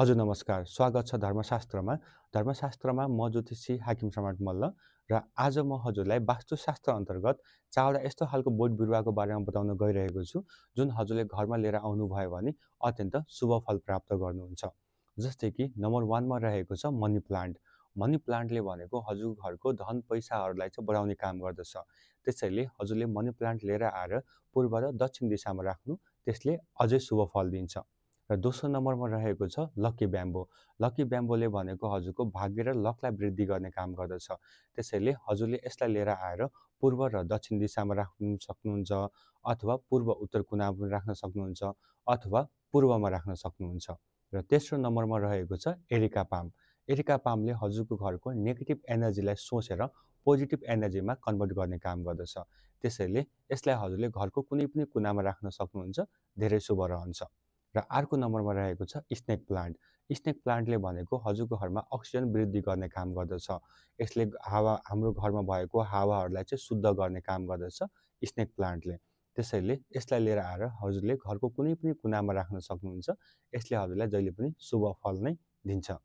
हजुर नमस्कार, स्वागत छ धर्मशास्त्रमा। धर्मशास्त्रमा म ज्योतिषी हाकिम सम्राट मल्ल र आज म हजुरलाई वास्तुशास्त्र अन्तर्गत 4 वटा यस्तो खालको बोट बिरुवाको बारेमा बताउन गइरहेको छु, जुन हजुरले घरमा लिएर आउनुभयो भने अत्यन्त शुभ फल प्राप्त गर्नुहुन्छ। जस्तै कि नम्बर 1 मा रहेको छ मनी प्लान्ट। मनी प्लान्टले भनेको हजुरको घरको धन पैसाहरूलाई चाहिँ बढाउने काम गर्दछ। त्यसैले हजुरले मनी प्लान्ट लिएर आएर पूर्व र दक्षिण दिशामा राख्नु, त्यसले अझै शुभ फल दिन्छ। र दोस्रो नम्बरमा रहेको छ लकी ब्याम्बो। लकी ब्याम्बोले भनेको हजुरको भाग्य र लकलाई वृद्धि गर्ने काम गर्दछ। त्यसैले हजुरले यसलाई लिएर आएर पूर्व र दक्षिण दिशामा राख्न सक्नुहुन्छ, अथवा पूर्व उत्तर कुनामा पनि राख्न सक्नुहुन्छ, अथवा पूर्वमा राख्न सक्नुहुन्छ। र तेस्रो नम्बरमा रहेको छ एरिका पाम। एरिका पामले हजुरको घरको नेगेटिभ एनर्जीलाई सोचेर पोजिटिभ एनर्जीमा कन्भर्ट गर्ने काम गर्दछ। त्यसैले यसलाई हजुरले घरको कुनै पनि कुनामा राख्न सक्नुहुन्छ, धेरै शुभ रहन्छ। र अर्को नम्बरमा रहेको छ स्नेक प्लान्ट। स्नेक प्लान्टले भनेको हजुरको घरमा अक्सिजन वृद्धि गर्ने काम गर्दछ। यसले हाम्रो घरमा भएको हावाहरूलाई चाहिँ शुद्ध गर्ने काम गर्दछ स्नेक प्लान्टले। त्यसैले यसलाई लिएर आएर हजुरले घरको कुनै पनि कुनामा राख्न सक्नुहुन्छ। यसले हजुरलाई जहिले पनि शुभ फल नै दिन्छ।